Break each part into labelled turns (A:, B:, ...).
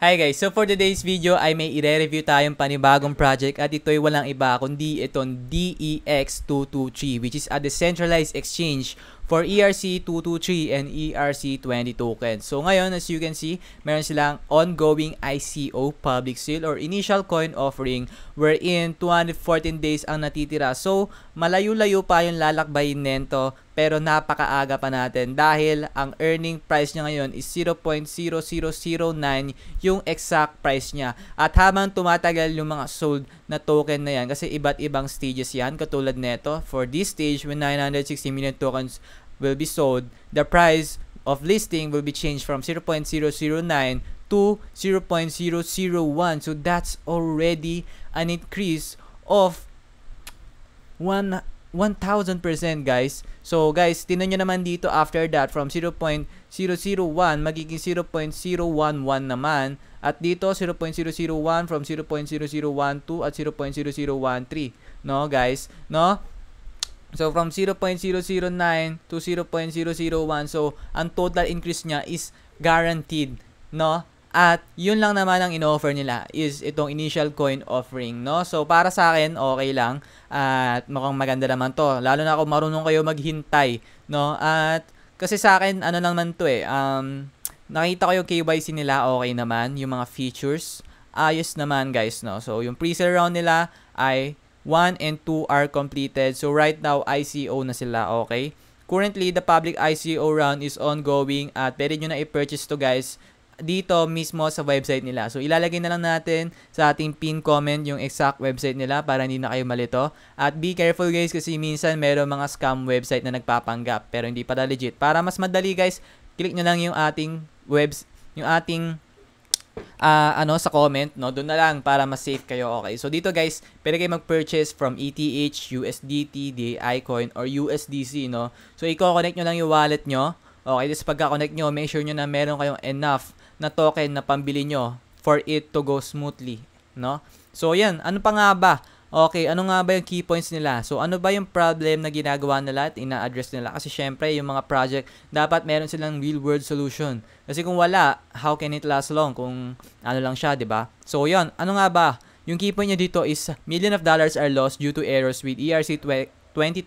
A: Hi guys, so for today's video ay may i-review tayong panibagong project at ito'y walang iba kundi itong DEX223 which is a decentralized exchange for ERC223 and ERC20 tokens. So ngayon, as you can see, meron silang ongoing ICO public sale or initial coin offering wherein 214 days ang natitira. So malayo-layo pa yung lalakbayin nito pero napakaaga pa natin dahil ang earning price niya ngayon is 0.0009 yung exact price niya. At habang tumatagal yung mga sold na token na yan, kasi iba't ibang stages yan, katulad nito, for this stage when 960 million tokens will be sold, the price of listing will be changed from 0.009 to 0.001. So that's already an increase of 1000% guys. So guys, tinan nyo naman dito after that from 0.001 magiging 0.011 naman at dito 0.001 from 0.0012 at 0.0013 no guys, no? So from 0.009 to 0.001, so ang total increase niya is guaranteed, no? At yun lang naman ang in-offer nila is itong initial coin offering, no? So para sa akin, okay lang. At mukhang maganda naman to. Lalo na kung marunong kayo maghintay, no? At kasi sa akin, ano naman to eh. Nakita ko yung KYC nila, okay naman. Yung mga features, ayos naman guys, no? So yung pre-sale round nila ay 1 and 2 are completed. So right now, ICO na sila, okay? Currently, the public ICO round is ongoing at pwede nyo na i-purchase to guys dito mismo sa website nila. So ilalagay na lang natin sa ating pin comment yung exact website nila para hindi na kayo malito. At be careful guys kasi minsan meron mga scam website na nagpapanggap pero hindi pala legit. Para mas madali guys, click nyo lang yung ating sa comment, no? Doon na lang para mas safe kayo, okay? So dito guys, pwede kayo mag-purchase from ETH, USDT, DAI coin or USDC, no? So i-connect nyo lang yung wallet nyo. Okay, this pagka-connect nyo, make sure nyo na meron kayong enough na token na pambili nyo for it to go smoothly, no? So, yan. Ano pa nga ba? Okay, ano nga ba yung key points nila? So, ano ba yung problem na ginagawa nila at ina-address nila? Kasi, syempre, yung mga project, dapat meron silang real-world solution. Kasi kung wala, how can it last long? Kung ano lang siya, di ba? So, yan. Ano nga ba? Yung key point niya dito is millions of dollars are lost due to errors with ERC20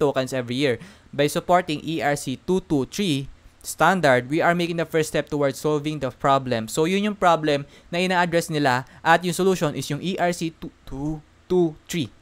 A: tokens every year. By supporting ERC223, standard, we are making the first step towards solving the problem. So, yun yung problem na ina-address nila at yung solution is yung ERC223.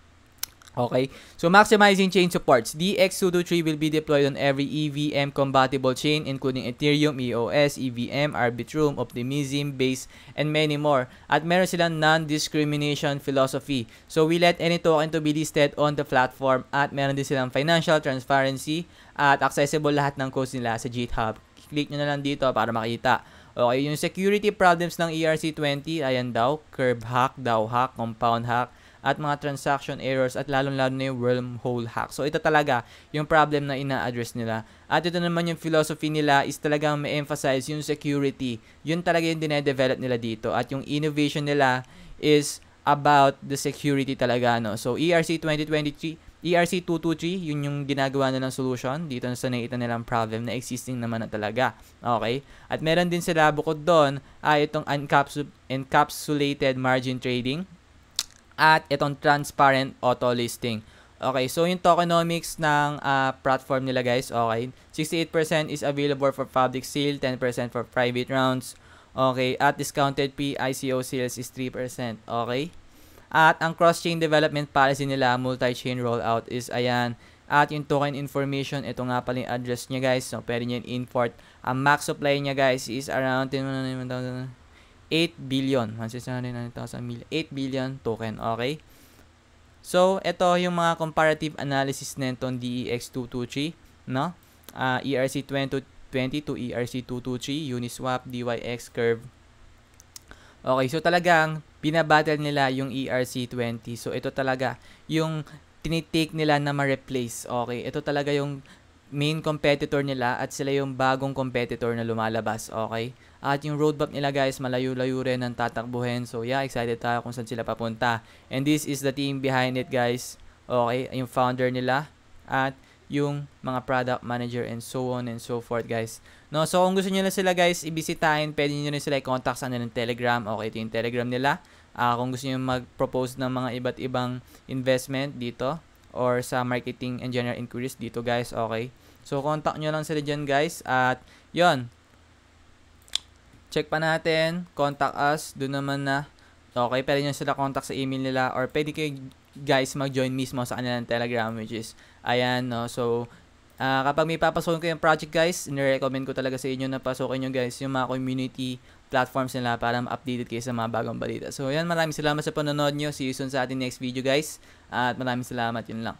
A: Okay? So, maximizing chain supports. DEX223 will be deployed on every EVM-compatible chain including Ethereum, EOS, EVM, Arbitrum, Optimism, Base, and many more. At meron silang non-discrimination philosophy. So, we let any token to be listed on the platform at meron din silang financial transparency at accessible lahat ng codes nila sa GitHub. Click nyo na lang dito para makita. Okay, yung security problems ng ERC20, ayan daw, curve hack, DAO hack, compound hack, at mga transaction errors at lalong-lalo na yung wormhole hack. So, ito talaga yung problem na ina-address nila. At ito naman yung philosophy nila is talagang ma-emphasize yung security. Yun talaga yung dine-develop nila dito. At yung innovation nila is about the security talaga, no? So, ERC223, yun yung ginagawa nilang solution dito sa nakita nilang problem na existing naman na talaga. Okay? At meron din sila bukod doon ay itong encapsulated margin trading at itong transparent auto listing. Okay, so yung tokenomics ng platform nila guys, okay, 68% is available for public sale, 10% for private rounds. Okay, at discounted pre-ICO sales is 3%. Okay? At ang cross-chain development policy nila, multi-chain rollout is ayan. At yung token information, ito nga pala yung address niya guys. So, pwede nyo import. Ang max supply niya guys is around 8 billion. 1,609,000 8 billion token. Okay? So, ito yung mga comparative analysis nitong DEX223. No? ERC20 to ERC223, Uniswap, DYX, Curve. Okay, so talagang binabattle nila yung ERC20. So, ito talaga yung tinitake nila na ma-replace. Okay, ito talaga yung main competitor nila at sila yung bagong competitor na lumalabas. Okay, at yung roadmap nila guys, malayo-layo rin ang tatakbuhin. So, yeah, excited tayo kung saan sila papunta. And this is the team behind it guys. Okay, yung founder nila at yung mga product manager and so on and so forth guys. No, so kung gusto niyo lang sila guys ibisitahin, pwede niyo rin sila i-contact sa kanilang Telegram. Okay, ito yung Telegram nila. Kung gusto niyo mag-propose ng mga iba't ibang investment dito or sa marketing and general inquiries dito guys, okay. So contact niyo lang sila diyan guys at 'yon. Check pa natin, contact us, doon naman na. Okay, pwede nyo sila contact sa email nila or pwede kayo guys mag-join mismo sa kanilang Telegram which is, ayan, no. So, kapag may papasukin ko yung project guys, nire-recommend ko talaga sa inyo na pasukin nyo guys yung mga community platforms nila para ma-updated kayo sa mga bagong balita. So, yan, maraming salamat sa panonood nyo. See you soon sa ating next video guys. At maraming salamat, yun lang.